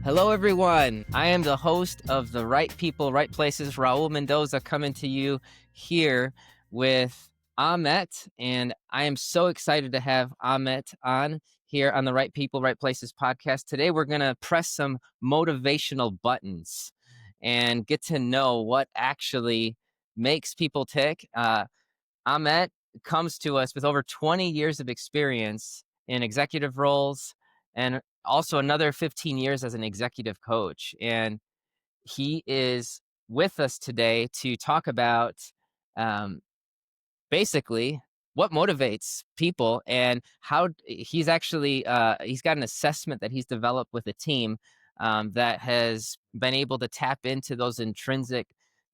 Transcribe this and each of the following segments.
Hello, everyone. I am the host of The Right People, Right Places, Raul Mendoza, coming to you here with Ahmet. And I am so excited to have Ahmet on here on the Right People, Right Places podcast. Today, we're going to press some motivational buttons and get to know what actually makes people tick. Ahmet comes to us with over 20 years of experience in executive roles and also another 15 years as an executive coach. And he is with us today to talk about um, basically what motivates people and how he's actually he's got an assessment that he's developed with a team that has been able to tap into those intrinsic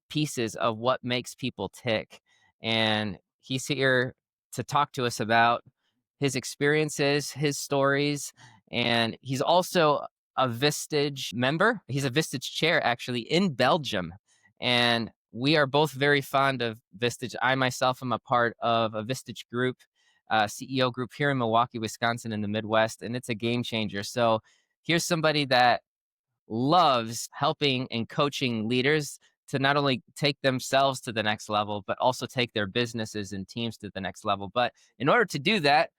pieces of what makes people tick. And he's here to talk to us about his experiences, his stories, and he's also a Vistage member. He's a Vistage chair actually in Belgium. And we are both very fond of Vistage. I myself am a part of a Vistage group, CEO group here in Milwaukee, Wisconsin, in the Midwest, and it's a game changer. So here's somebody that loves helping and coaching leaders to not only take themselves to the next level, but also take their businesses and teams to the next level. But in order to do that,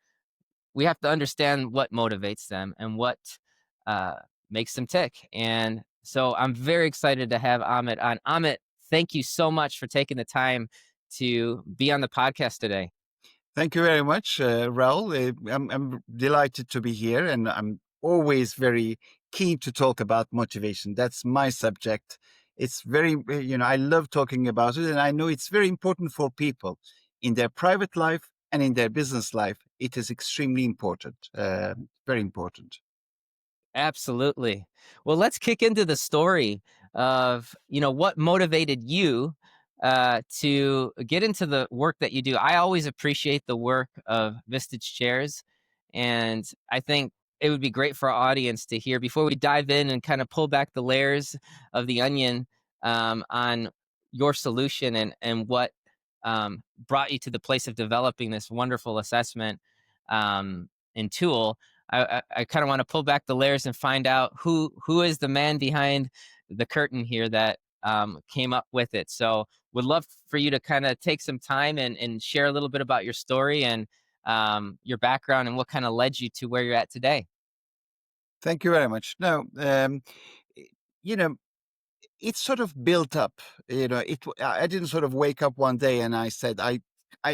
we have to understand what motivates them and what uh, makes them tick. And so I'm very excited to have Ahmet on. Ahmet, thank you so much for taking the time to be on the podcast today. Thank you very much, Raul. I'm delighted to be here, and I'm always very keen to talk about motivation. That's my subject. It's very, I love talking about it, and I know it's very important for people in their private life and in their business life. It is extremely important, very important. Absolutely. Well, let's kick into the story of, what motivated you to get into the work that you do. I always appreciate the work of Vistage Chairs, and I think it would be great for our audience to hear before we dive in and kind of pull back the layers of the onion on your solution and what brought you to the place of developing this wonderful assessment and tool. I kind of want to pull back the layers and find out who is the man behind the curtain here that came up with it. So would love for you to kind of take some time and share a little bit about your story and your background and what kind of led you to where you're at today. Thank you very much. No, you know, it sort of built up. I didn't sort of wake up one day and I said, I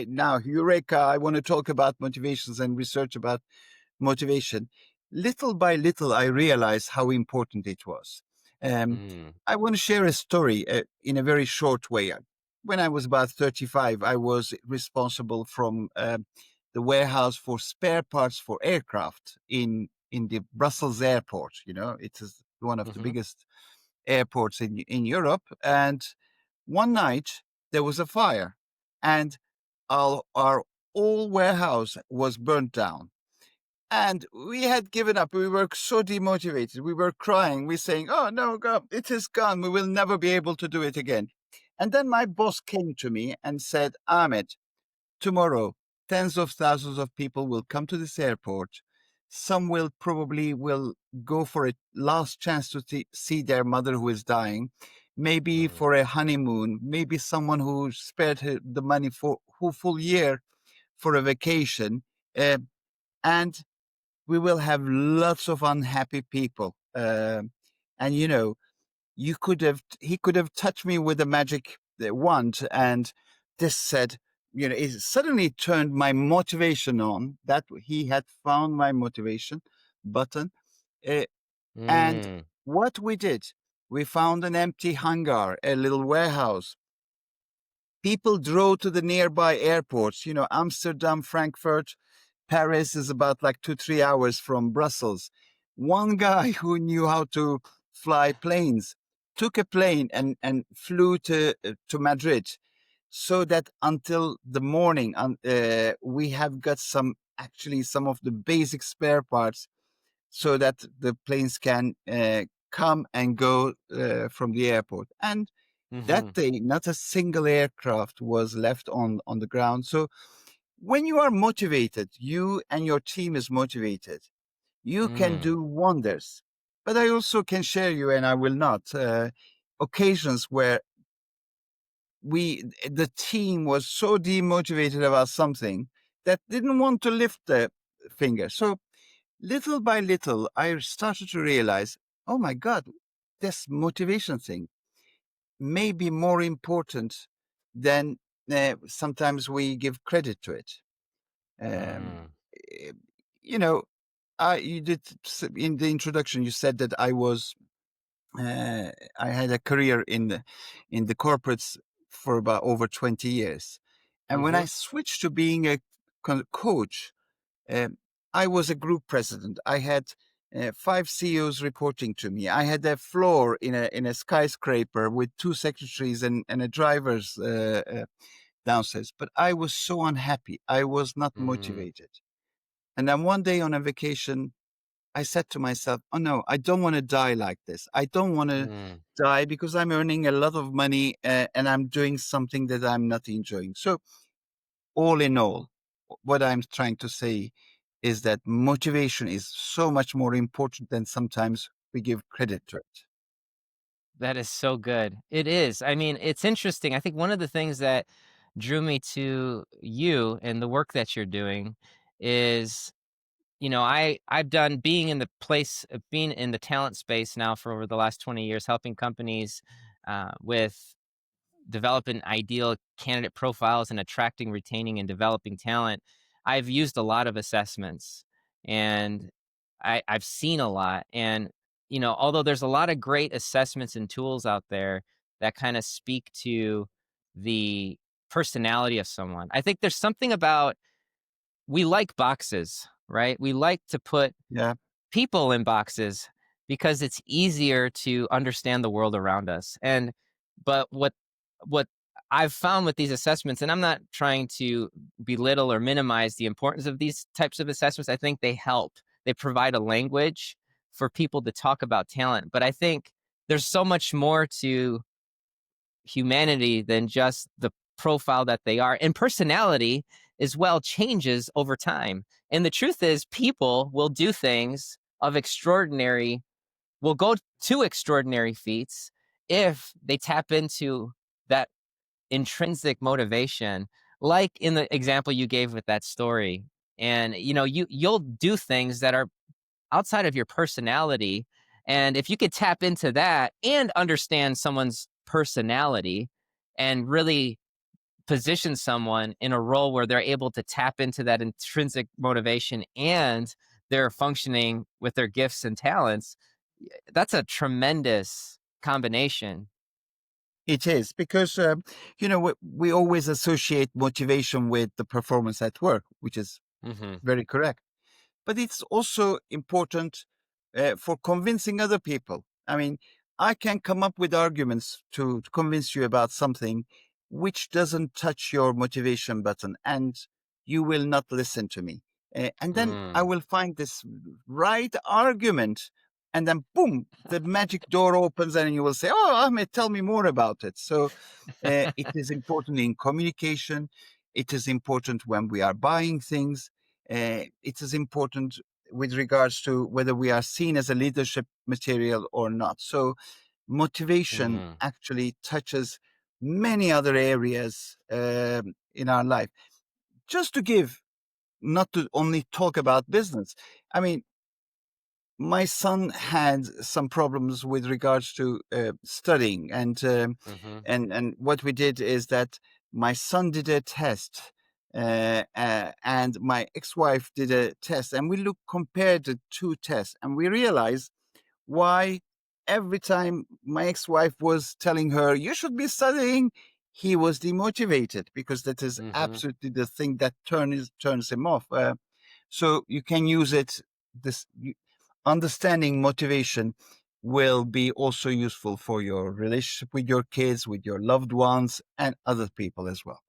now Eureka! I want to talk about motivations and research about motivation. Little by little, I realized how important it was. Um, Mm, I want to share a story in a very short way. When I was about 35, I was responsible from the warehouse for spare parts for aircraft in the Brussels airport. It is one of the mm-hmm, biggest airports in Europe. And one night there was a fire, and our whole warehouse was burnt down. And we had given up. We were so demotivated. We were crying. We saying, "Oh no, God, it is gone. We will never be able to do it again." And then my boss came to me and said, "Ahmed, tomorrow, tens of thousands of people will come to this airport. Some will probably will go for a last chance to see their mother who is dying, maybe mm, for a honeymoon, maybe someone who spared the money for whole full year for a vacation, uh, and we will have lots of unhappy people." And he could have touched me with a magic wand and just said, it suddenly turned my motivation on, that he had found my motivation button. uh, and mm, what we did, we found an empty hangar, a little warehouse. People drove to the nearby airports, Amsterdam, Frankfurt. Paris is about like 2-3 hours from Brussels. One guy who knew how to fly planes took a plane and flew to Madrid, so that until the morning, we have got some of the basic spare parts, so that the planes can come and go from the airport. And that mm-hmm, day, not a single aircraft was left on the ground. So when you are motivated, you and your team is motivated, you can mm, do wonders. but I also can share you, and I will not, occasions where the team was so demotivated about something that didn't want to lift the finger. So little by little, I started to realize, oh my God, this motivation thing may be more important than sometimes we give credit to it. Um, Mm. eh, you know, you did in the introduction. You said that uh, I had a career in the corporates for about over 20 years, and when I Mhm. switched to being a coach, um, I was a group president. I had five CEOs reporting to me. I had a floor in a skyscraper with two secretaries and a driver's downstairs. But I was so unhappy. I was not Mm. motivated. And then one day on a vacation, I said to myself, "Oh no, I don't want to die like this. I don't want to Mm. die because I'm earning a lot of money and I'm doing something that I'm not enjoying." So all in all, what I'm trying to say is that motivation is so much more important than sometimes we give credit to it. That is so good. It is. I mean, it's interesting. I think one of the things that drew me to you and the work that you're doing is, I've done being in the place of being in the talent space now for over the last 20 years, helping companies with developing ideal candidate profiles and attracting, retaining, and developing talent. I've used a lot of assessments and I've seen a lot. And, although there's a lot of great assessments and tools out there that kind of speak to the personality of someone, I think there's something about we like boxes, right? We like to put Yeah, people in boxes because it's easier to understand the world around us. And but what I've found with these assessments, and I'm not trying to belittle or minimize the importance of these types of assessments. I think they help. They provide a language for people to talk about talent. But I think there's so much more to humanity than just the profile that they are. And personality as well changes over time. And the truth is, people will do things of extraordinary, will go to extraordinary feats if they tap into that intrinsic motivation, like in the example you gave with that story. And you'll do things that are outside of your personality. And if you could tap into that and understand someone's personality and really position someone in a role where they're able to tap into that intrinsic motivation and they're functioning with their gifts and talents, that's a tremendous combination. it is because, we always associate motivation with the performance at work, which is Hmm. very correct. But it's also important for convincing other people. I mean, I can come up with arguments to convince you about something which doesn't touch your motivation button, and you will not listen to me. And then I Mm. will find this right argument, and then boom, the magic door opens, and you will say, "Oh, Ahmed, tell me more about it." So it is important in communication. It is important when we are buying things. It is important with regards to whether we are seen as a leadership material or not. So, motivation Hmm. actually touches many other areas in our life. Just to give, not to only talk about business. I mean, my son had some problems with regards to studying, Hmm. and what we did is that my son did a test, and my ex-wife did a test, and we compared the two tests, and we realized why every time my ex-wife was telling her you should be studying, he was demotivated, because that is Hmm. absolutely the thing that turns him off. So you can use it. Understanding motivation will be also useful for your relationship with your kids, with your loved ones, and other people as well.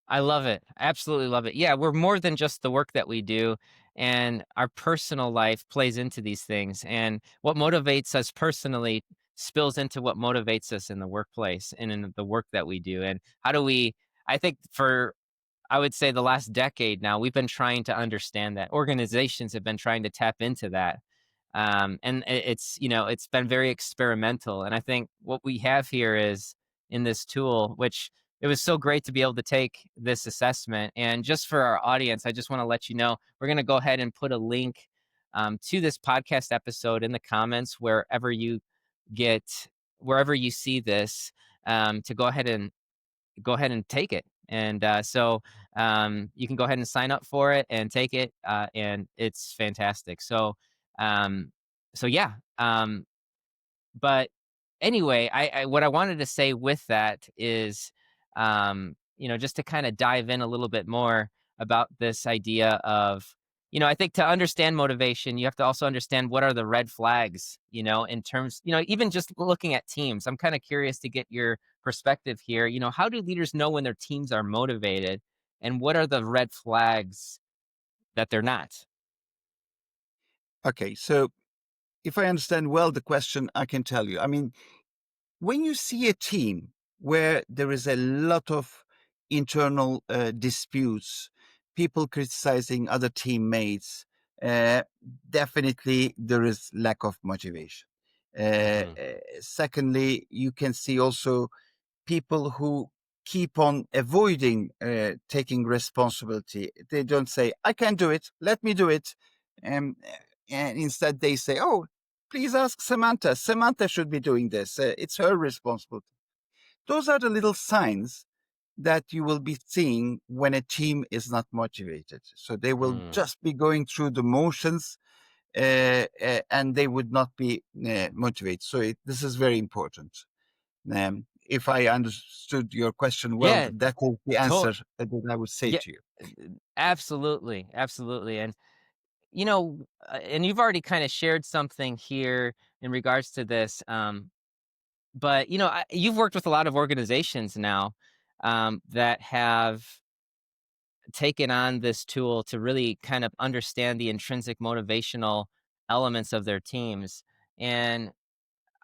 I love it. Absolutely love it. Yeah, we're more than just the work that we do, and our personal life plays into these things. And what motivates us personally spills into what motivates us in the workplace and in the work that we do. And how do we, I think for, I would say the last decade now, we've been trying to understand that. Organizations have been trying to tap into that. And it's it's been very experimental. And I think what we have here is in this tool, which it was so great to be able to take this assessment. And just for our audience, I just want to let you know we're going to go ahead and put a link to this podcast episode in the comments get wherever you see this, to go ahead and take it. And you can go ahead and sign up for it and take it, and it's fantastic. Um, so yeah. But anyway, I what I wanted to say with that is, just to kind of dive in a little bit more about this idea of, I think to understand motivation, you have to also understand what are the red flags, in terms, even just looking at teams. I'm kind of curious to get your perspective here. How do leaders know when their teams are motivated, and what are the red flags that they're not? Okay, so if I understand well the question, I can tell you. I mean, when you see a team where there is a lot of internal disputes, people criticizing other teammates, uh, definitely there is lack of motivation. Hmm. Secondly, you can see also people who keep on avoiding taking responsibility. They don't say, I can do it, let me do it. Um, and instead they say, oh, please ask Samantha. Samantha should be doing this. It's her responsibility. Those are the little signs that you will be seeing when a team is not motivated. So they will Mm. just be going through the motions, and they would not be motivated. So this is very important. If I understood your question well, Yeah. that is the To- answer that I would say yeah. to you. Absolutely. Absolutely. And you've already kind of shared something here in regards to this. But you've worked with a lot of organizations now, that have taken on this tool to really kind of understand the intrinsic motivational elements of their teams. And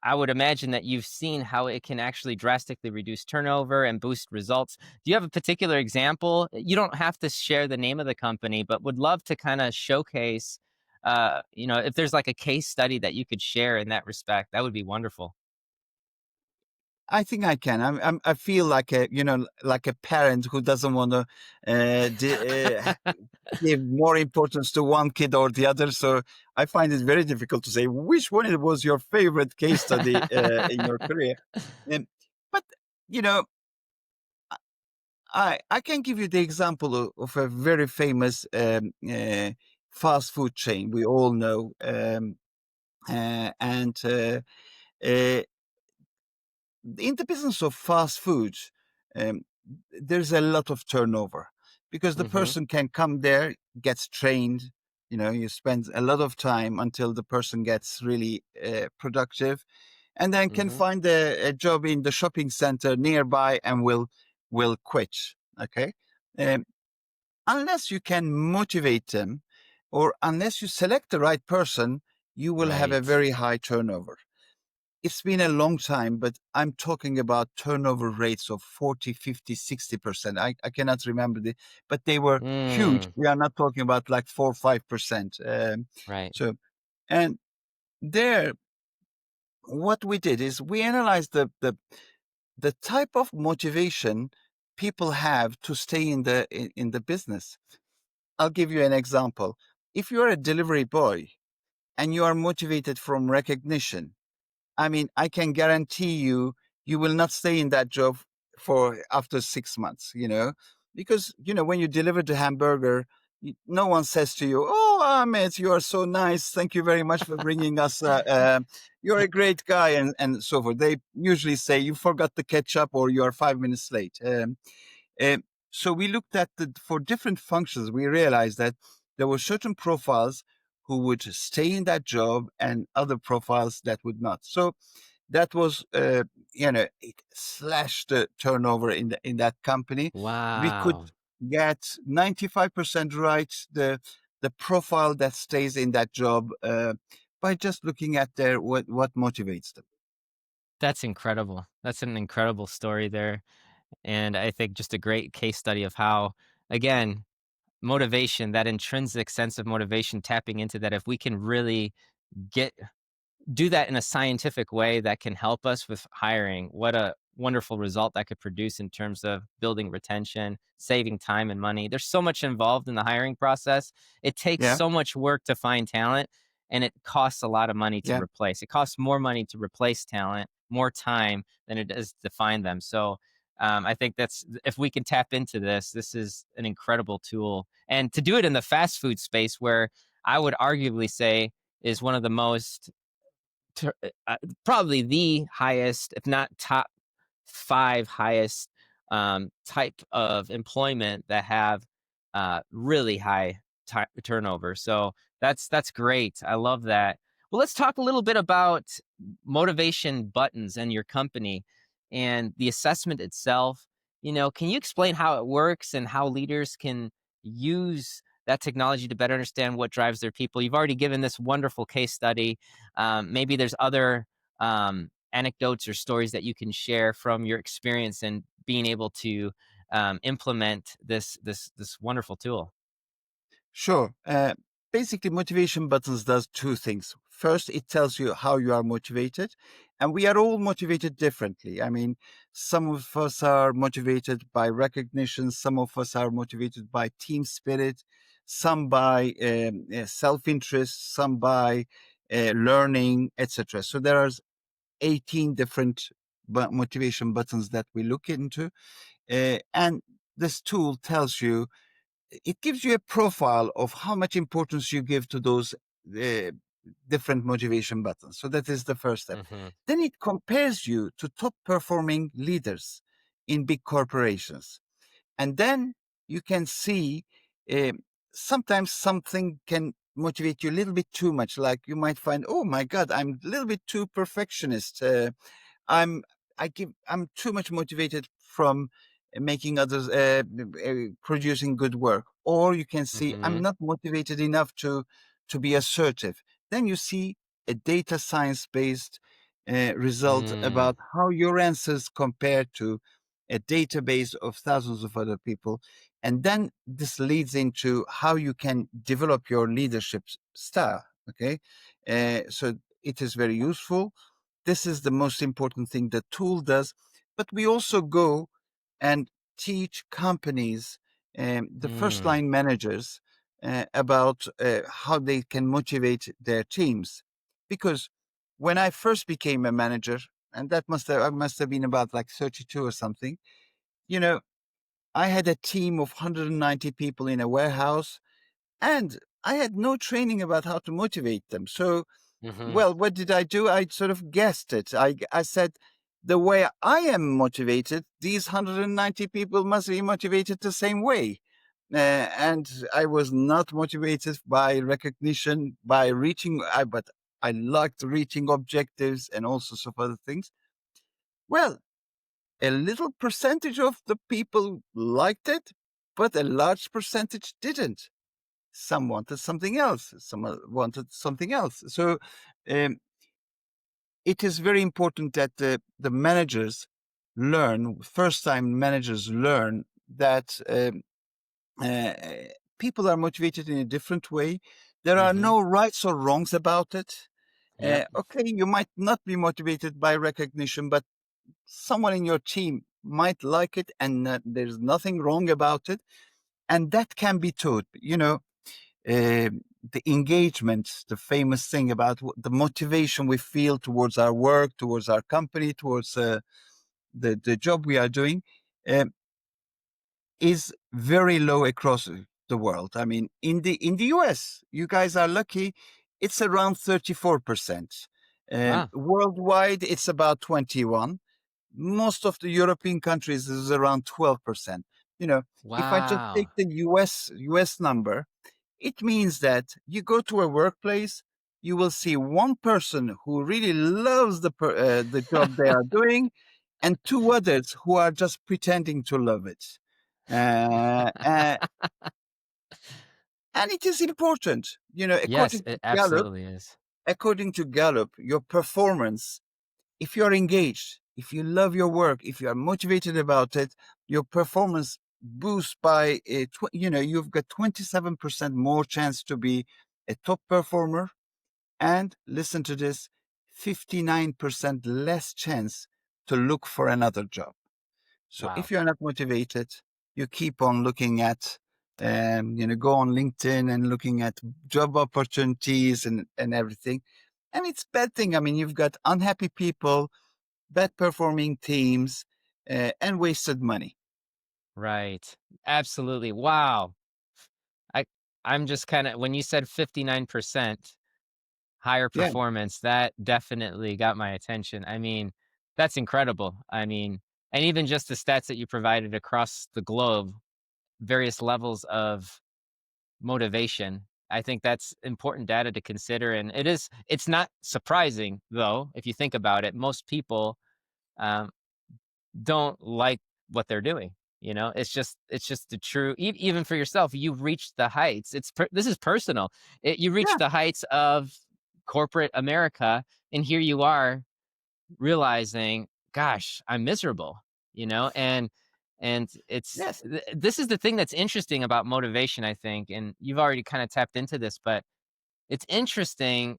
I would imagine that you've seen how it can actually drastically reduce turnover and boost results. Do you have a particular example? You don't have to share the name of the company, but would love to kind of showcase, if there's like a case study that you could share in that respect, that would be wonderful. I think I can. I feel like like a parent who doesn't want to give more importance to one kid or the other. So I find it very difficult to say which one it was your favorite case study in your career. Um, but you know, I can give you the example of a very famous fast food chain we all know, and uh, in the business of fast food, um, there's a lot of turnover because the Hmm. person can come there, gets trained. You spend a lot of time until the person gets really productive, and then can Hmm. find a job in the shopping center nearby and will quit. Okay, um, unless you can motivate them, or unless you select the right person, you will have a Right. very high turnover. It's been a long time, but I'm talking about turnover rates of 40, 50, 60%. I cannot remember but they were huge. Mm, We are not talking about like 4 or 5%. right. So, and there, what we did is we analyzed the type of motivation people have to stay in the business. I'll give you an example. If you're a delivery boy and you are motivated from recognition, I mean, I can guarantee you, you will not stay in that job for after 6 months, because, when you deliver the hamburger, no one says to you, oh, Ahmed, you are so nice. Thank you very much for bringing us. You're a great guy, and so forth. They usually say you forgot the ketchup or you are 5 minutes late. Um, so we looked at for different functions. We realized that there were certain profiles who would stay in that job and other profiles that would not. So that was, it slashed the turnover in that company. We could Wow. get 95% right the profile that stays in that job by just looking at their what motivates them. That's incredible. That's an incredible story there. And I think just a great case study of how, again, motivation, that intrinsic sense of motivation, tapping into that, if we can really get do that in a scientific way that can help us with hiring, what a wonderful result that could produce in terms of building retention, saving time and money. There's so much involved in the hiring process. It takes Yeah, so much work to find talent, and it costs a lot of money to yeah. replace. It costs more money to replace talent, more time than it does to find them. So I think that's if we can tap into this, this is an incredible tool. And to do it in the fast food space, where I would arguably say is one of the most probably the highest, if not top five highest type of employment that have really high turnover. So that's great. I love that. Well, let's talk a little bit about motivation buttons and your company and the assessment itself. Can you explain how it works and how leaders can use that technology to better understand what drives their people? You've already given this wonderful case study. Maybe there's other anecdotes or stories that you can share from your experience and being able to implement this wonderful tool. Sure. Basically, motivation buttons does two things. First, it tells you how you are motivated, and we are all motivated differently. I mean, some of us are motivated by recognition, some of us are motivated by team spirit, some by self-interest, some by learning, etc. So there are 18 different motivation buttons that we look into, and this tool tells you, it gives you a profile of how much importance you give to those uh, different motivation buttons. So that is the first step. Hmm. Then it compares you to top performing leaders in big corporations. And then you can see uh, sometimes something can motivate you a little bit too much. Like you might find, oh my God, I'm a little bit too perfectionist. I'm I'm too much motivated from making others producing good work, or you can see I'm Hmm. not motivated enough to be assertive. Then you see a data science based result Mm. about how your answers compare to a database of thousands of other people, and then this leads into how you can develop your leadership style. Okay, so it is very useful. This is the most important thing the tool does. But we also go and teach companies, the first Mm. line managers, about how they can motivate their teams. Because when I first became a manager, and that I must have been about like 32 or something, you know, I had a team of 190 people in a warehouse, and I had no training about how to motivate them. So Hmm. well, what did I do? I sort of guessed it. I said, the way I am motivated, these 190 people must be motivated the same way. And I was not motivated by recognition, by but I liked reaching objectives and all sorts of other things. Well, a little percentage of the people liked it, but a large percentage didn't. Some wanted something else. Some wanted something else. So, um, it is very important that the managers learn, first time managers learn that uh, people are motivated in a different way. There are Hmm. no rights or wrongs about it. Yep. Okay, you might not be motivated by recognition, but someone in your team might like it, and there's nothing wrong about it. And that can be taught. The engagement, the famous thing about the motivation we feel towards our work, towards our company, towards the job we are doing, um, is very low across the world. I mean, in the US, you guys are lucky; it's around 34%. Ah. Worldwide, it's about 21. Most of the European countries is around 12%. If I just take Wow. the US number, it means that you go to a workplace, you will see one person who really loves the job they are doing, and two others who are just pretending to love it. Uh, uh, and it is important, Yes, it absolutely is. According to Gallup, your performance, if you're engaged, if you love your work, if you are motivated about it, your performance boosts by, you've got 27% more chance to be a top performer. and listen to this, 59% less chance to look for another job. So Wow. if you're not motivated, you keep on looking at, go on LinkedIn and looking at job opportunities and everything. And it's a bad thing. I mean, you've got unhappy people, bad performing teams, and wasted money. Right. Absolutely. Wow. I I'm just kind of, when you said 59% higher Yeah, performance, that definitely got my attention. I mean, that's incredible. I mean, and even just the stats that you provided across the globe, various levels of motivation. I think that's important data to consider. And it's not surprising though, if you think about it. Most people um, don't like what they're doing. It's just the true. Even for yourself, you've reached the heights. This is personal. You reached yeah, the heights of corporate America, and here you are realizing, "Gosh, I'm miserable." And yes, this is the thing that's interesting about motivation, I think, and you've already kind of tapped into this, but it's interesting.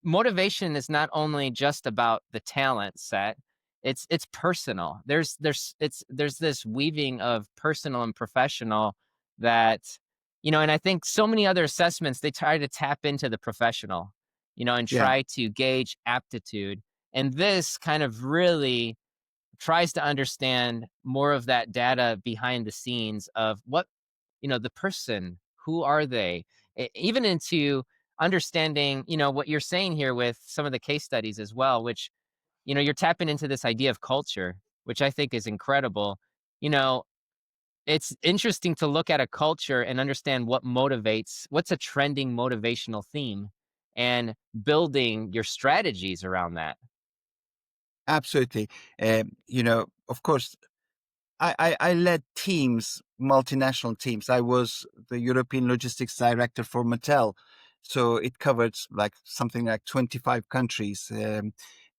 Motivation is not only just about the talent set, it's personal. There's this weaving of personal and professional that, and I think so many other assessments, they try to tap into the professional, and yeah, try to gauge aptitude. And this kind of really tries to understand more of that data behind the scenes of what, the person, who are they? Even into understanding, what you're saying here with some of the case studies as well, which, you're tapping into this idea of culture, which I think is incredible. You know, it's interesting to look at a culture and understand what's a trending motivational theme, and building your strategies around that. absolutely. Of course, I led teams, multinational teams. I was the European logistics director for Mattel. So it covered like something like 25 countries,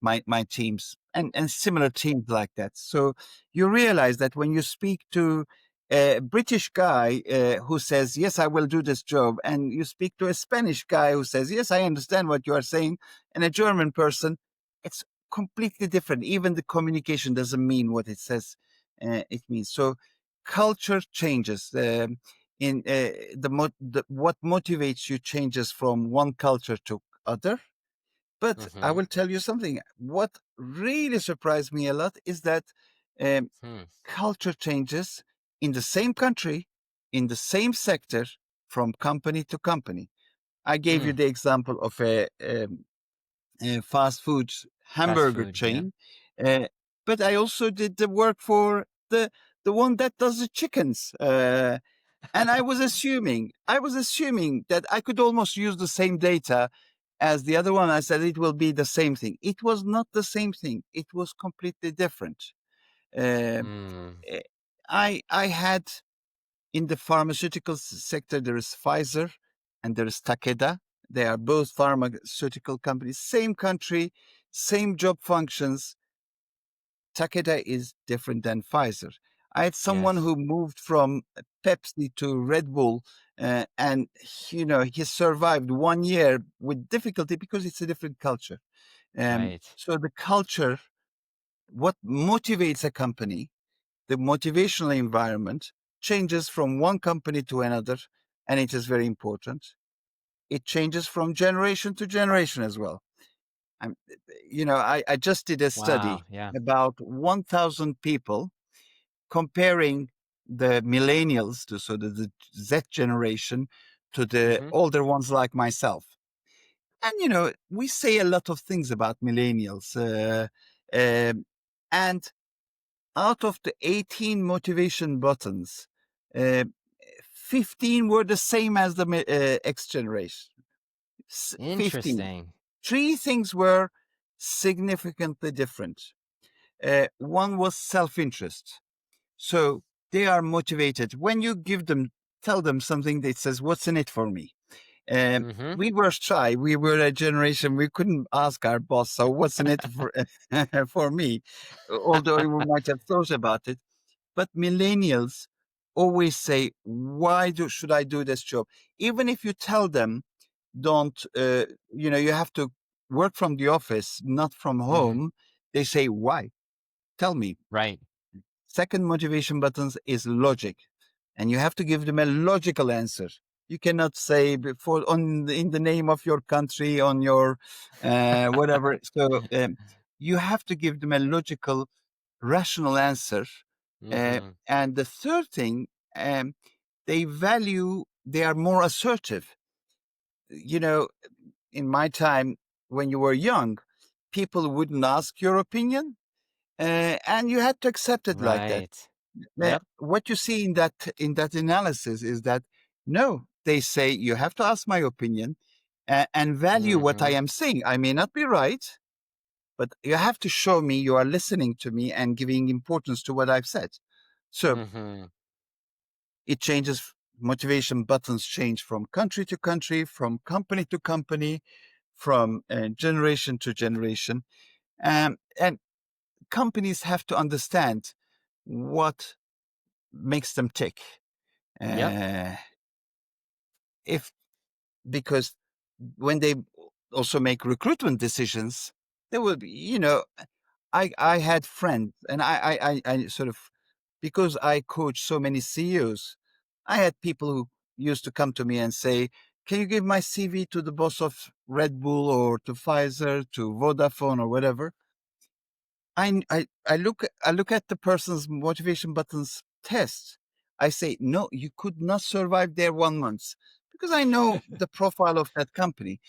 my teams and similar teams like that. So you realize that when you speak to a British guy who says, yes, I will do this job, and you speak to a Spanish guy who says, yes, I understand what you are saying, and a German person, it's completely different. Even the communication doesn't mean what it says it means. So culture changes. In what motivates you changes from one culture to other. But I Hmm. will tell you something. What really surprised me a lot is that um, Hmm. culture changes in the same country, in the same sector, from company to company. I gave you Hmm. the example of a fast food Fast hamburger food, yeah. chain, uh, but I also did the work for the one that does the chickens. And I was assuming that I could almost use the same data as the other one. I said it will be the same thing. It was not the same thing. It was completely different. Um, Mm. eh, I had in the pharmaceutical sector, there is Pfizer and there is Takeda. They are both pharmaceutical companies, same country, same job functions. Takeda is different than Pfizer. I had someone Yes. who moved from Pepsi to Red Bull, and he survived 1 year with difficulty because it's a different culture. Right. So the culture, what motivates a company, the motivational environment changes from one company to another, and it is very important. It changes from generation to generation as well. I'm, I just did a Wow. study Yeah. about 1,000 people comparing the millennials to so the Z generation to the Hmm. older ones like myself. And we say a lot of things about millennials, um, and out of the 18 motivation buttons, uh, 15 were the same as the X generation. 15. Interesting. Three things were significantly different. One was self interest. So they are motivated. When you tell them something that says, what's in it for me? Hmm. We were shy. We were a generation. We couldn't ask our boss. So what's in it for, for me? Although we might have thought about it. But millennials always say, should I do this job? Even if you tell them don't, you have to work from the office, not from Mhm. home. They say, why? Tell me. Right. Second motivation buttons is logic, and you have to give them a logical answer. You cannot say before in the name of your country, on your whatever. So you have to give them a logical, rational answer. Mhm. And the third thing, um, they are more assertive. You know, in my time when you were young, people wouldn't ask your opinion, and you had to accept it like that. Right. Yep. What you see in that analysis is that no, they say you have to ask my opinion and value what I Mhm. am saying. I may not be right, but you have to show me you are listening to me and giving importance to what I've said. So Mhm. it changes. Motivation buttons change from country to country, from company to company, from generation to generation. And companies have to understand what makes them tick. Yep. Uh, if Because when they also make recruitment decisions, there will be, I had friends, and I sort of, because I coach so many CEOs, I had people who used to come to me and say, "Can you give my CV to the boss of Red Bull or to Pfizer, to Vodafone or whatever?" I look at the person's motivation buttons test. I say, no, you could not survive there 1 month, because I know the profile of that company.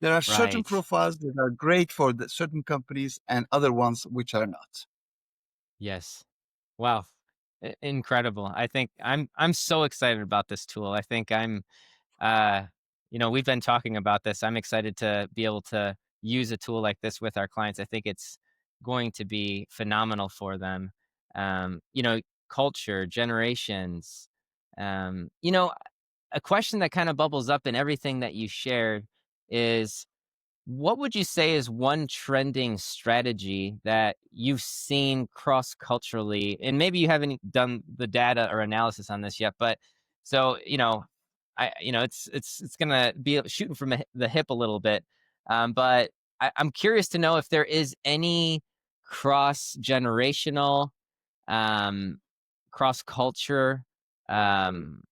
There are certain Right. profiles that are great for certain companies and other ones which are not. Yes. Wow. Incredible. I think I'm so excited about this tool. I think uh we've been talking about this. I'm excited to be able to use a tool like this with our clients. I think it's going to be phenomenal for them. Culture, generations. Um, you know, a question that kind of bubbles up in everything that you shared is, what would you say is one trending strategy that you've seen cross culturally? And maybe you haven't done the data or analysis on this yet, but so it's gonna be shooting from the hip a little bit, but I'm curious to know if there is any cross generational, um, cross culture, um,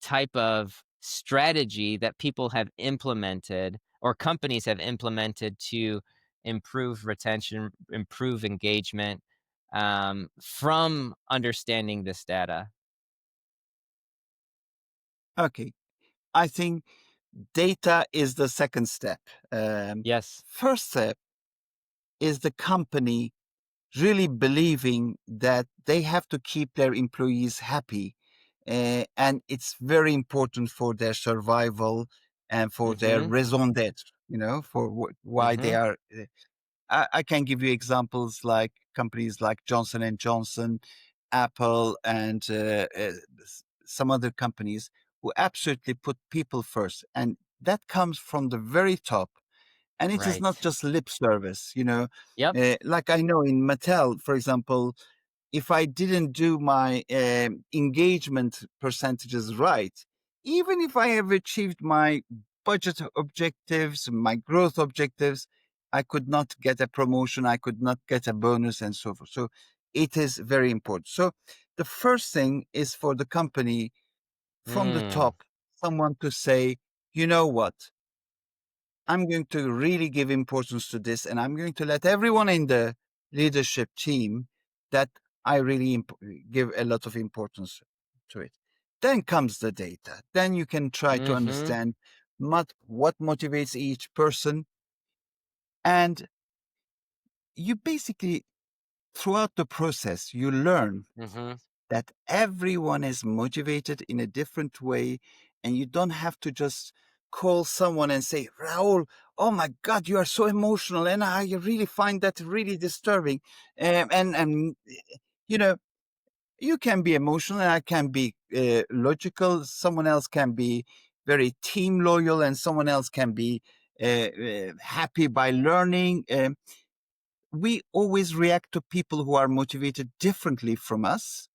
type of strategy that people have implemented or companies have implemented to improve retention, improve engagement, from understanding this data. Okay. I think data is the second step. Yes. First step is the company really believing that they have to keep their employees happy. And it's very important for their survival and for their Mm-hmm. raison d'etre, for why they Mm-hmm. are. I can give you examples like companies like Johnson and Johnson, Apple, and some other companies who absolutely put people first, and that comes from the very top. And it is not Right. just lip service, Yep. like I know in Mattel, for example, if I didn't do my engagement percentages right, even if I have achieved my budget objectives, my growth objectives, I could not get a promotion, I could not get a bonus, and so forth. So it is very important. So the first thing is for the company from the Mm. top, someone to say, you know what? I'm going to really give importance to this, and I'm going to let everyone in the leadership team that I really give a lot of importance to it. Then comes the data. Then you can try to Mm-hmm. understand what motivates each person. And you basically, throughout the process, you learn Mm-hmm. that everyone is motivated in a different way, and you don't have to just call someone and say, Raul, oh my God, you are so emotional, and I really find that really disturbing. And you know, you can be emotional, and I can be logical. Someone else can be very team loyal, and someone else can be happy by learning. We always react to people who are motivated differently from us,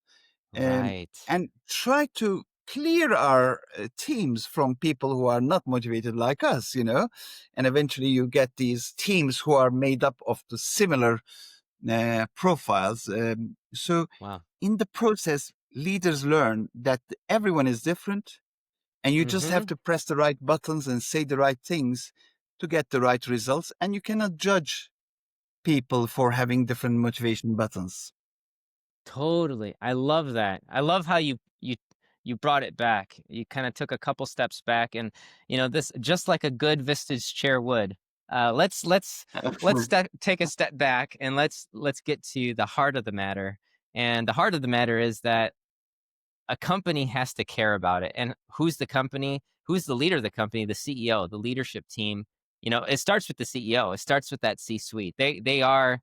Right. and try to clear our teams from people who are not motivated like us, and eventually you get these teams who are made up of the similar profiles. So Wow. in the process, leaders learn that everyone is different, and you just have Mm-hmm. to press the right buttons and say the right things to get the right results. And you cannot judge people for having different motivation buttons. Totally. I love that. I love how you brought it back. You kind of took a couple steps back, and this just like a good Vistage chair would. Let's take a step back, and let's get to the heart of the matter. And the heart of the matter is that a company has to care about it. And who's the company? Who's the leader of the company? The CEO, the leadership team. It starts with the CEO. It starts with that C-suite. They are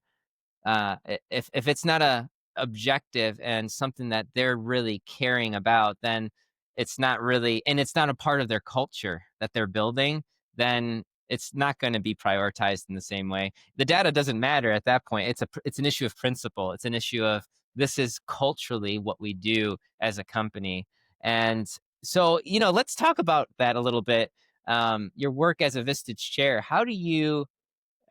if it's not a objective and something that they're really caring about, then it's not really, and it's not a part of their culture that they're building, then it's not going to be prioritized in the same way. The data doesn't matter at that point. It's an issue of principle. It's an issue of, this is culturally what we do as a company. And so, let's talk about that a little bit. Your work as a Vistage chair, how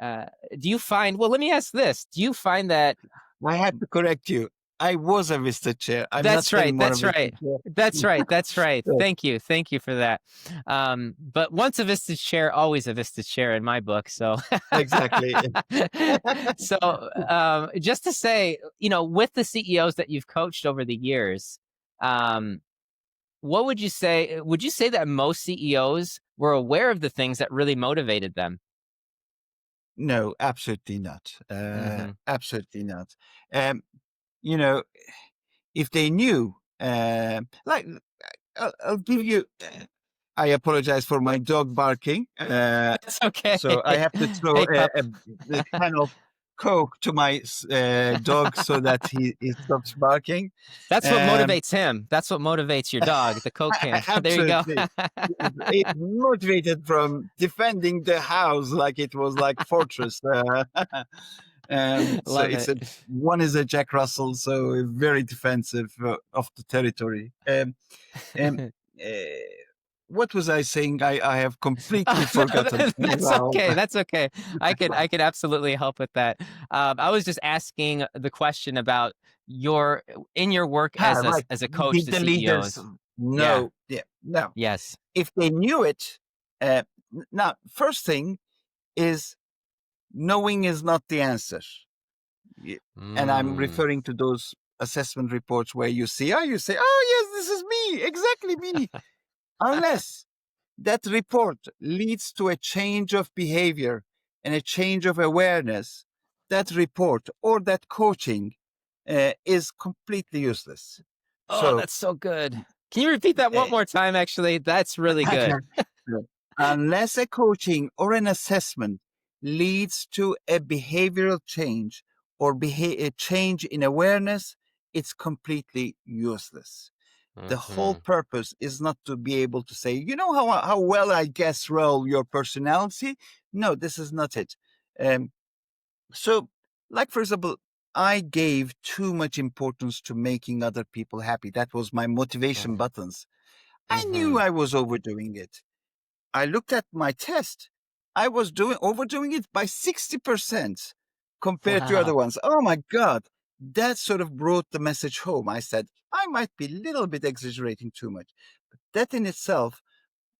uh, do you find, well, let me ask this. Do you find that I had to correct you. I was a Vista chair. I'm not that's right, anymore a that's Vista right. chair. That's right. That's right. Yes, Thank you for that. But once a Vista chair, always a Vista chair in my book. So, exactly. so just to say, with the CEOs that you've coached over the years, um, what would you say? Would you say that most CEOs were aware of the things that really motivated them? No, absolutely not. Mm-hmm. Absolutely not. Um, you know, if they knew, like, I'll give you. I apologize for my dog barking. That's okay. So I have to throw Hey, pup. a can of Coke to my dog so that he stops barking. That's what Um, motivates him. That's what motivates your dog, the Coke can. There you go. absolutely. It's motivated from defending the house like it was like fortress. So Love it's it. one is a Jack Russell, so very defensive of the territory. Um, uh, what was I saying? I have completely forgotten. That's Wow. okay. That's okay. I could absolutely help with that. I was just asking the question about your in your work Ah, right. as a coach Did to the leaders CEOs. Yeah. know? Yeah. No. Yes. If they knew it, uh, now, first thing is knowing is not the answer. Y- And I'm Mm. referring to those assessment reports where you say, oh, yes, this is me, exactly me. Unless that report leads to a change of behavior and a change of awareness, that report or that coaching is completely useless. Oh, So, that's so good. Can you repeat that one uh, more time? Actually, that's really good. unless a coaching or an assessment leads to a behavioral change or a change in awareness, it's completely useless. The whole Hmm. purpose is not to be able to say, how well I guess, Raul, your personality. No, this is not it. Um, so, like, for example, I gave too much importance to making other people happy. That was my motivation buttons. I knew Mm-hmm. I was overdoing it. I looked at my test. I was overdoing it by 60% compared to other Wow. ones. Oh my God. That sort of brought the message home. I said, I might be a little bit exaggerating too much. But that in itself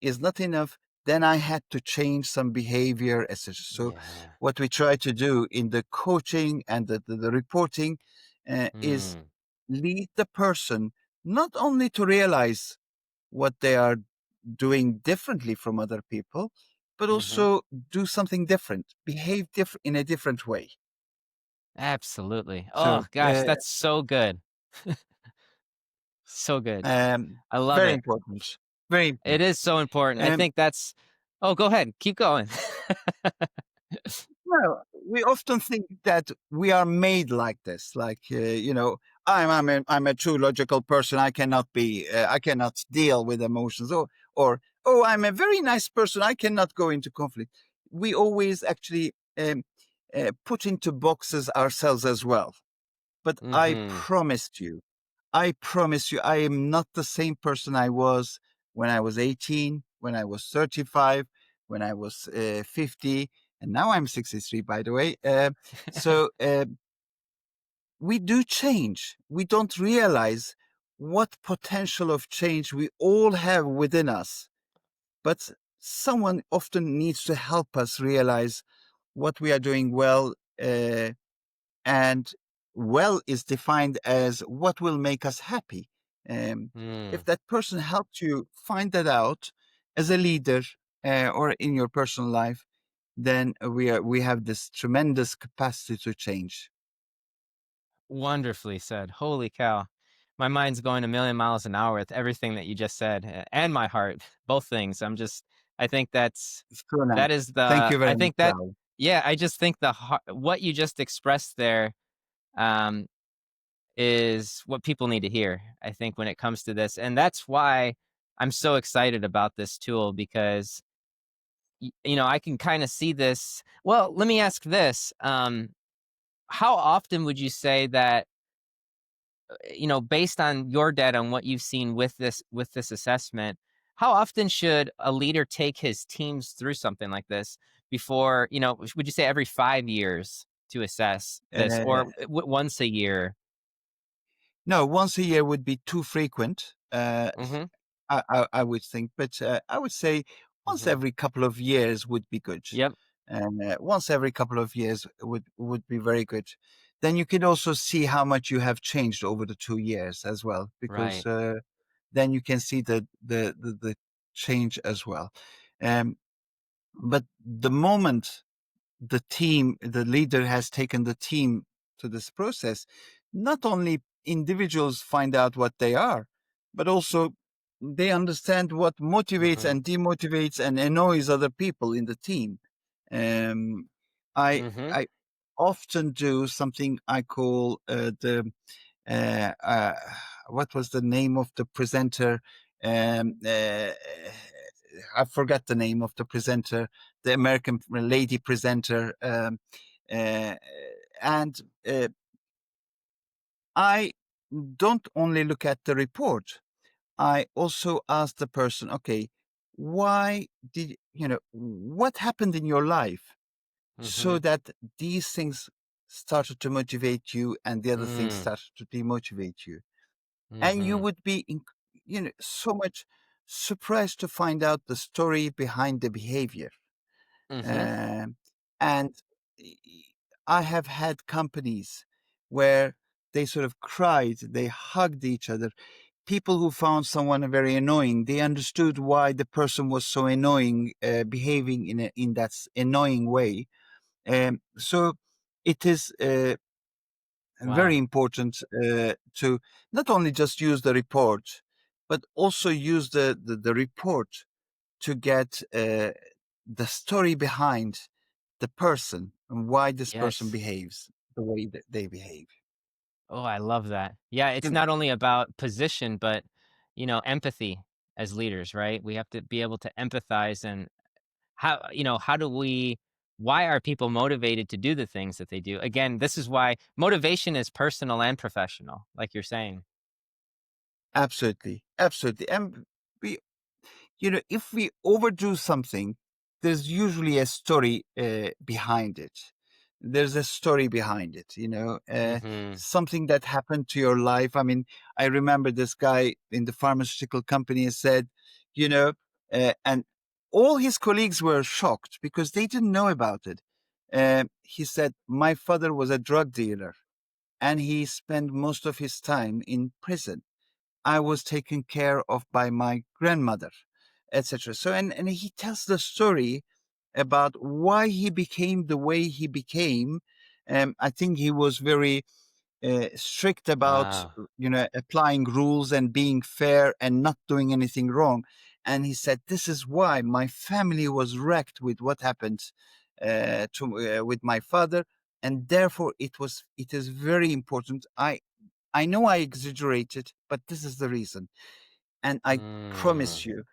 is not enough. Then I had to change some behavior, etc. So Yeah. what we try to do in the coaching and the reporting is Mm. lead the person not only to realize what they are doing differently from other people, but Mm-hmm. also do something different, behave in a different way. Absolutely. Oh So, gosh, that's so good. So good. I love very it. important. Very It important. is so important. I Um, think that's, oh, go ahead. Keep going. well, we often think that we are made like this, like I'm a true logical person. I cannot deal with emotions, or oh, I'm a very nice person. I cannot go into conflict. We always actually put into boxes ourselves as well. But I Mm-hmm. promised you, I promise you, I am not the same person I was when I was 18, when I was 35, when I was 50, and now I'm 63, by the way. So we do change. We don't realize what potential of change we all have within us. But someone often needs to help us realize what we are doing well. And well is defined as what will make us happy. If Mm. that person helped you find that out as a leader or in your personal life, then we have this tremendous capacity to change. Wonderfully said. Holy cow. My mind's going a million miles an hour with everything that you just said, and my heart, both things. I think So nice. that is Thank you I very much, think that, Raul. yeah, I just think what you just expressed there, um, is what people need to hear, I think, when it comes to this. And that's why I'm so excited about this tool because, I can kind of see this. Well, let me ask this. How often would you say that, based on your data and what you've seen with this assessment, how often should a leader take his teams through something like this before, would you say every 5 years to assess this, Uh, or once a year? no, once a year would be too frequent. Mm-hmm. I would think, but I would say once Mm-hmm. every couple of years would be good. Yep. And once every couple of years would be very good. Then you can also see how much you have changed over the 2 years as well, because Right. then you can see the change as well. Um, but the moment the leader has taken the team to this process, not only individuals find out what they are, but also they understand what motivates Mm-hmm. and demotivates and annoys other people in the team. Um, I Mm-hmm. I often do something I call the uh, uh, what was the name of the presenter? Um, uh, I forgot the name of the presenter, the American lady presenter, uh, and I don't only look at the report. I also ask the person, okay, why did what happened in your life Mm-hmm. so that these things started to motivate you and the other things Mm. started to demotivate you? And you Mm-hmm. would be so much surprised to find out the story behind the behavior. Mm-hmm. um, and I have had companies where they sort of cried, they hugged each other. People who found someone very annoying, they understood why the person was so annoying, behaving in that annoying way. So it is very Wow. important to not only just use the report, but also use the report to get the story behind the person and why this person Yes. behaves the way that they behave. Oh, I love that. Yeah, it's 'Cause not only about position, but, empathy as leaders, right? We have to be able to empathize, and how do we why are people motivated to do the things that they do? Again, this is why motivation is personal and professional, like you're saying. Absolutely, absolutely. And we if we overdo something, there's usually a story behind it. There's a story behind it, Mhm. something that happened to your life. I mean, I remember this guy in the pharmaceutical company said, and all his colleagues were shocked because they didn't know about it. He said, my father was a drug dealer and he spent most of his time in prison. I was taken care of by my grandmother, etc. So, and he tells the story about why he became the way he became. I think he was very strict about Wow. applying rules and being fair and not doing anything wrong. And he said, "This is why my family was wrecked with what happened to with my father, and therefore it is very important. I know I exaggerated, but this is the reason." And I Mm. promise you,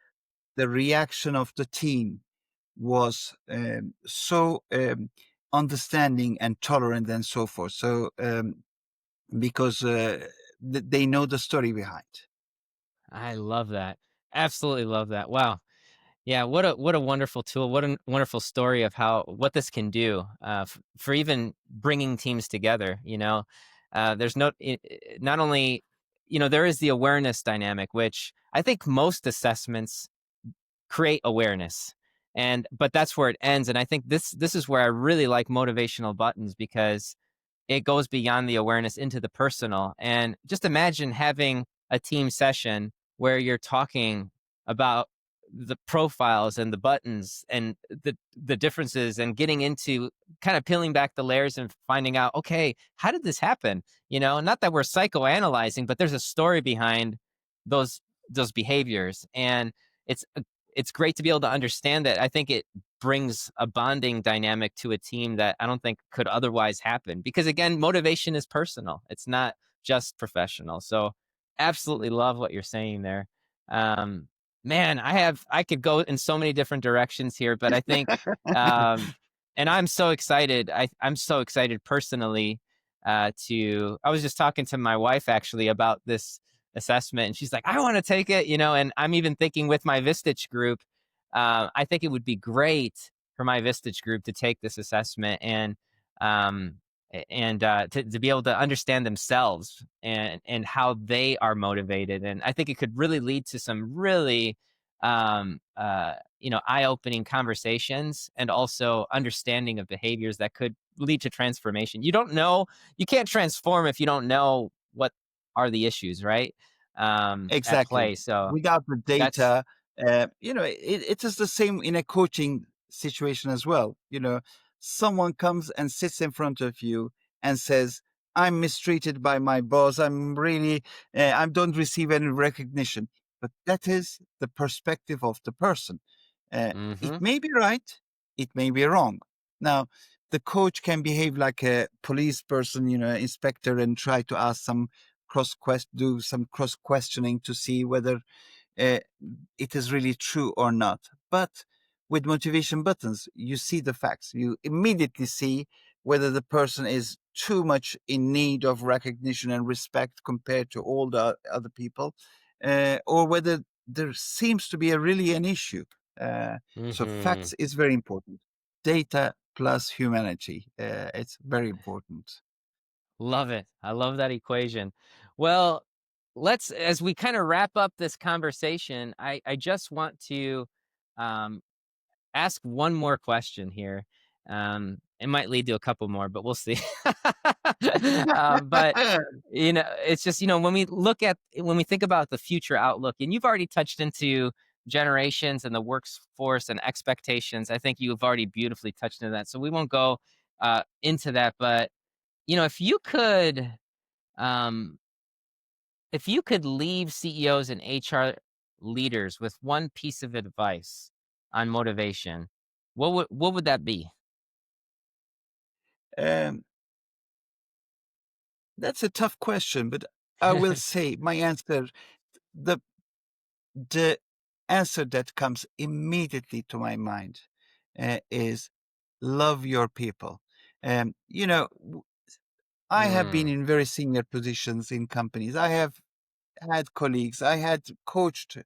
the reaction of the team was so understanding and tolerant and so forth. So because they know the story behind. I love that. Absolutely love that. Wow. Yeah, what a wonderful tool. What a wonderful story of how what this can do for even bringing teams together. There's not only there is the awareness dynamic, which I think most assessments create awareness, but that's where it ends. And I think this is where I really like motivational buttons, because it goes beyond the awareness into the personal. And just imagine having a team session where you're talking about the profiles and the buttons and the differences, and getting into kind of peeling back the layers and finding out, okay, how did this happen? Not that we're psychoanalyzing, but there's a story behind those those behaviors. And it's it's great to be able to understand that. I think it brings a bonding dynamic to a team that I don't think could otherwise happen, because again, motivation is personal. It's not just professional. So absolutely love what you're saying there. Um, Man, I could go in so many different directions here, but I think um, and I'm so excited. I'm so excited personally to I was just talking to my wife actually about this assessment, and she's like, I want to take it, and I'm even thinking with my Vistage group, I think it would be great for my Vistage group to take this assessment, um, to be able to understand themselves and how they are motivated. And I think it could really lead to some really, eye-opening conversations, and also understanding of behaviors that could lead to transformation. You can't transform if you don't know what are the issues, right? At Exactly. play. So Without the that's data, it is the same in a coaching situation as well. Someone comes and sits in front of you and says, I'm mistreated by my boss. I don't receive any recognition. But that is the perspective of the person. It mm-hmm, may be right, it may be wrong. Now, the coach can behave like a police person, inspector, and try to ask some do some cross questioning to see whether uh, it is really true or not. But with motivation buttons, you see the facts. You immediately see whether the person is too much in need of recognition and respect compared to all the other people, or whether there seems to be really an issue. So mm-hmm. facts is very important. Data plus humanity. It's very important. Love it. I love that equation. Well, as we kind of wrap up this conversation, I just want to um, ask one more question here. It might lead to a couple more, but we'll see. But it's just, when we think about the future outlook, and you've already touched into generations and the workforce and expectations. I think you've already beautifully touched into that, so we won't go into that. But if you could, um, leave CEOs and HR leaders with one piece of advice on motivation, what would that be? um, that's a tough question, but I will say my answer. The the answer that comes immediately to my mind is love your people. I have been Mm, in very senior positions in companies. I have had colleagues. I had coached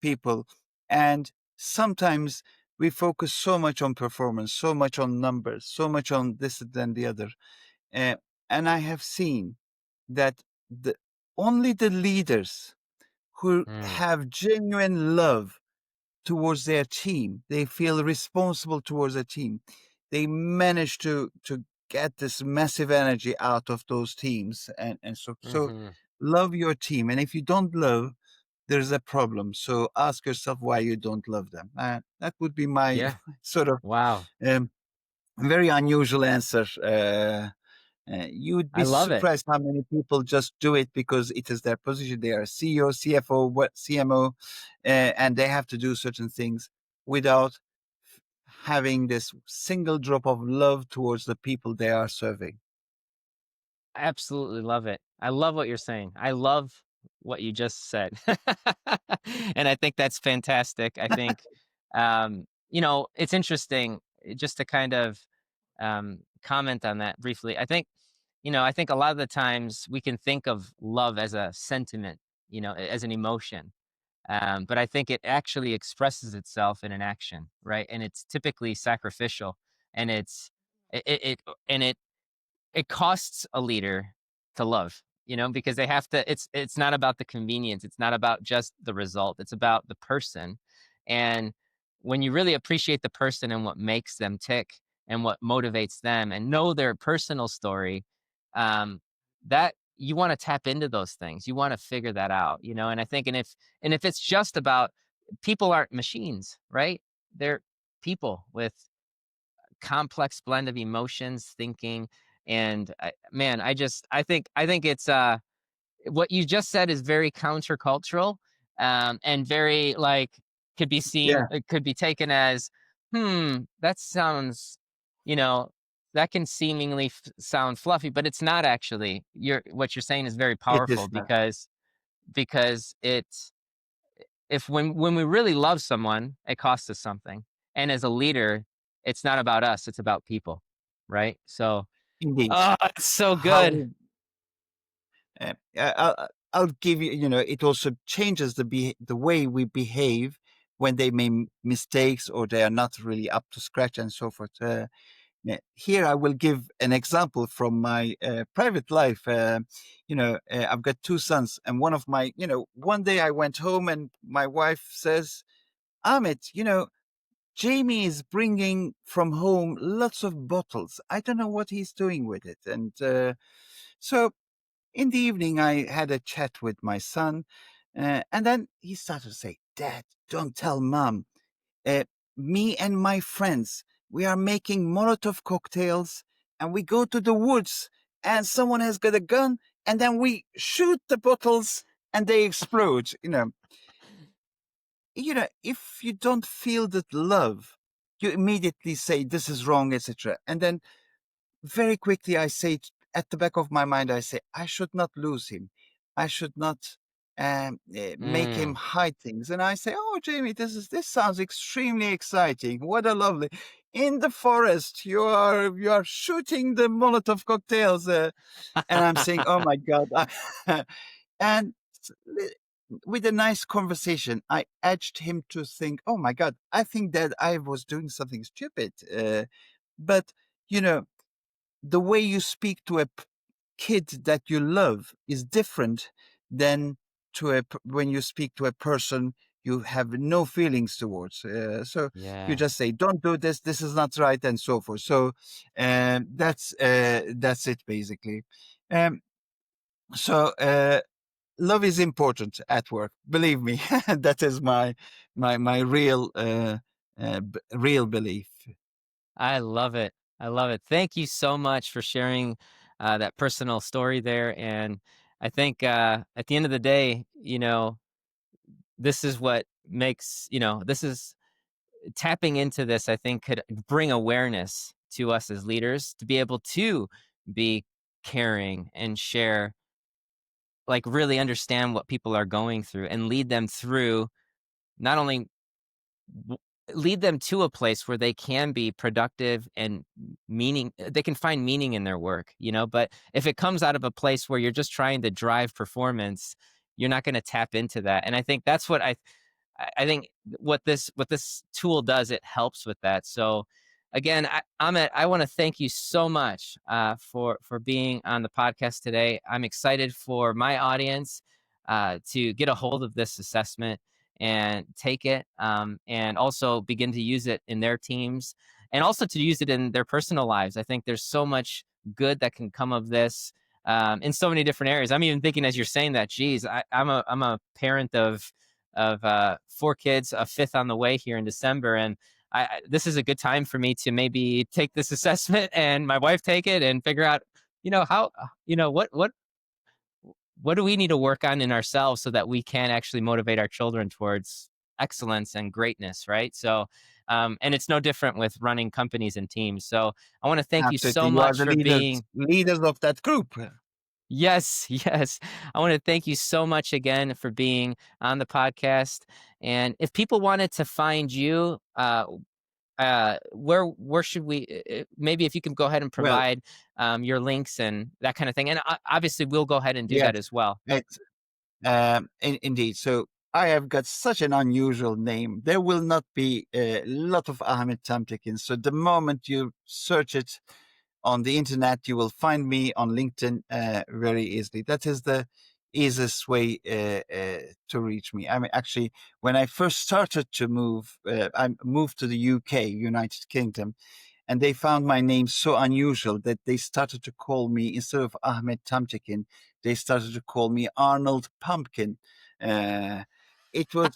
people, and sometimes we focus so much on performance, so much on numbers, so much on this and the other. Uh, and I have seen that the only the leaders who mm, have genuine love towards their team, they feel responsible towards their team, they manage to get this massive energy out of those teams, and so mhm. love your team. And if you don't love, there's a problem. So ask yourself why you don't love them. That would be my Yeah. sort of Wow. um, very unusual answer. You would I be love it. surprised how many people just do it because it is their position. They are CEO, CFO, CMO, and they have to do certain things without having this single drop of love towards the people they are serving. Absolutely love it. I love what you're saying. I love what you just said. And I think that's fantastic. I think, it's interesting, just to kind of comment on that briefly. I think I think a lot of the times we can think of love as a sentiment, as an emotion. But I think it actually expresses itself in an action, right? And it's typically sacrificial, and it costs a leader to love, because they have to. It's not about the convenience. It's not about just the result. It's about the person. And when you really appreciate the person and what makes them tick and what motivates them and know their personal story, um, that you want to tap into those things. You want to figure that out, and I think, and if it's just about, people aren't machines, right? They're people with complex blend of emotions, thinking, and man, I think it's what you just said is very countercultural, and very, like, Yeah, could be taken as, that sounds, you know, that can seemingly sound fluffy, but it's not actually. What you're saying is very it powerful, is not. because it's, if when we really love someone, it costs us something. And as a leader, it's not about us, it's about people, right? So, Indeed. oh, it's so good. How I'll give you, it also changes the way we behave when they make mistakes or they are not really up to scratch and so forth. Yeah, here I will give an example from my private life. I've got two sons, and one day I went home and my wife says, Ahmet, Jamie is bringing from home lots of bottles. I don't know what he's doing with it. And so in the evening, I had a chat with my son, and then he started to say, Dad, don't tell mom. Uh, Me and my friends, we are making Molotov cocktails, and we go to the woods, and someone has got a gun, and then we shoot the bottles, and they explode. If you don't feel that love, you immediately say this is wrong, etc. And then very quickly I say at the back of my mind, I say, I should not lose him. I should not make him Mm. hide things. And I say, oh, Jamie, this sounds extremely exciting. What a lovely, in the forest, you are shooting the Molotov cocktails. And I'm saying, oh my God. And with a nice conversation, I edged him to think, oh my God, I think that I was doing something stupid. But, you know, the way you speak to a kid that you love is different than when you speak to a person you have no feelings towards. So you Yeah, just say, "Don't do this. This is not right," and so forth. So that's it basically. Um, so love is important at work. Believe me, that is my real real belief. I love it. I love it. Thank you so much for sharing that personal story there. And I think, at the end of the day, this is what makes, this is tapping into this, I think, could bring awareness to us as leaders to be able to be caring and share, like, really understand what people are going through and lead them through, not only w- lead them to a place where they can be productive and they can find meaning in their work, but if it comes out of a place where you're just trying to drive performance, you're not going to tap into that. And I think that's what I think what this tool does, it helps with that. So again, Ahmet, I want to thank you so much for being on the podcast today. I'm excited for my audience to get a hold of this assessment and take it, and also begin to use it in their teams and also to use it in their personal lives. I think there's so much good that can come of this, in so many different areas. I'm even thinking, as you're saying that, geez, I'm a parent of four kids, a fifth on the way here in December, and this is a good time for me to maybe take this assessment and my wife take it and figure out, how, what do we need to work on in ourselves so that we can actually motivate our children towards excellence and greatness, right? So, and it's no different with running companies and teams. So I want to thank you Absolutely, so you are much the for leaders being. leaders of that group. Yes, yes. I want to thank you so much again for being on the podcast. And if people wanted to find you, where should we maybe if you can go ahead and Well, provide your links and that kind of thing, and obviously we'll go ahead and do yes, that as well. it's indeed. So I have got such an unusual name. There will not be a lot of Ahmet Tamtekin. So the moment you search it on the internet, you will find me on LinkedIn very easily. That is the easiest way to reach me. I mean, actually, when I first started to move, I moved to the UK, United Kingdom, and they found my name so unusual that they started to call me, instead of Ahmet Tamtekin, they started to call me Arnold Pumpkin. Uh, it was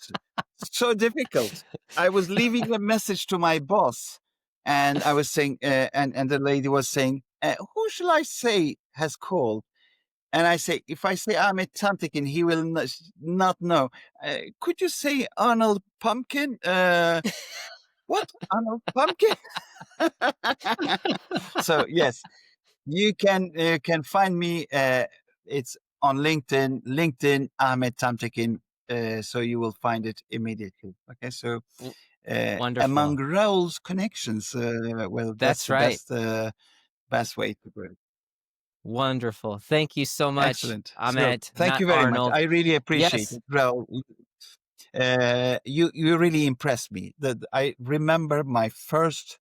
so difficult. I was leaving a message to my boss, and I was saying, and the lady was saying, "Who shall I say has called?" And I say, if I say Ahmet Tamtekin, he will not know. Could you say Arnold Pumpkin? What, Arnold Pumpkin? So yes, you can find me. It's on LinkedIn Ahmet Tamtekin. So you will find it immediately. Okay, so W- among Wonderful. Raul's connections, well, that's That's the right. best way to put it. Wonderful. Thank you so much, Excellent. So Ahmet, thank not you very much. Arnold. I really appreciate Yes. it, Raul. You really impressed me. That I remember my first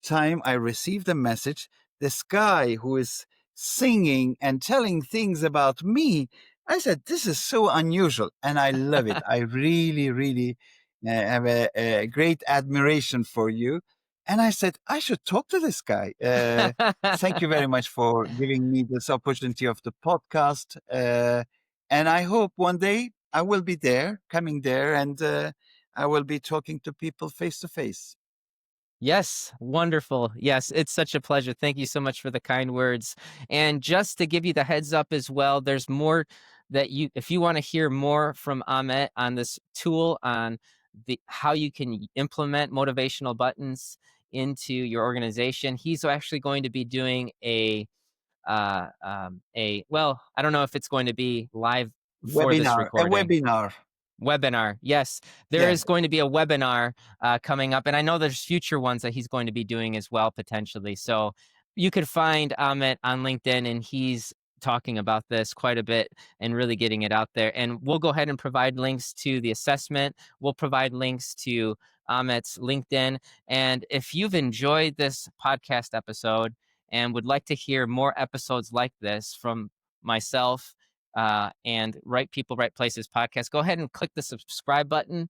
time I received a message, this guy who is singing and telling things about me, I said, this is so unusual and I love it. I really, really have a great admiration for you. And I said, I should talk to this guy. Thank you very much for giving me this opportunity of the podcast. And I hope one day I will be there, coming there, and I will be talking to people face to face. Yes, wonderful. Yes, it's such a pleasure. Thank you so much for the kind words. And just to give you the heads up as well, there's more that if you want to hear more from Ahmet on this tool on the how you can implement motivational buttons into your organization, he's actually going to be doing well, I don't know if it's going to be live for this A recording. webinar. Webinar. Yes, there Yeah. is going to be a webinar coming up, and I know there's future ones that he's going to be doing as well, potentially. So you could find Ahmet on LinkedIn, and he's talking about this quite a bit and really getting it out there. And we'll go ahead and provide links to the assessment. We'll provide links to Ahmet's LinkedIn. And if you've enjoyed this podcast episode and would like to hear more episodes like this from myself, and Right People, Right Places podcast, go ahead and click the subscribe button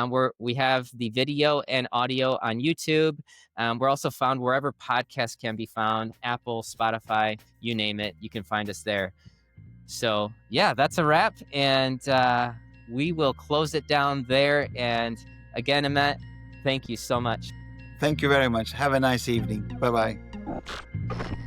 where we have the video and audio on YouTube. We're also found wherever podcasts can be found, Apple, Spotify, you name it, you can find us there. So yeah, that's a wrap. And we will close it down there. And again, Ahmet, thank you so much. Thank you very much. Have a nice evening. Bye bye.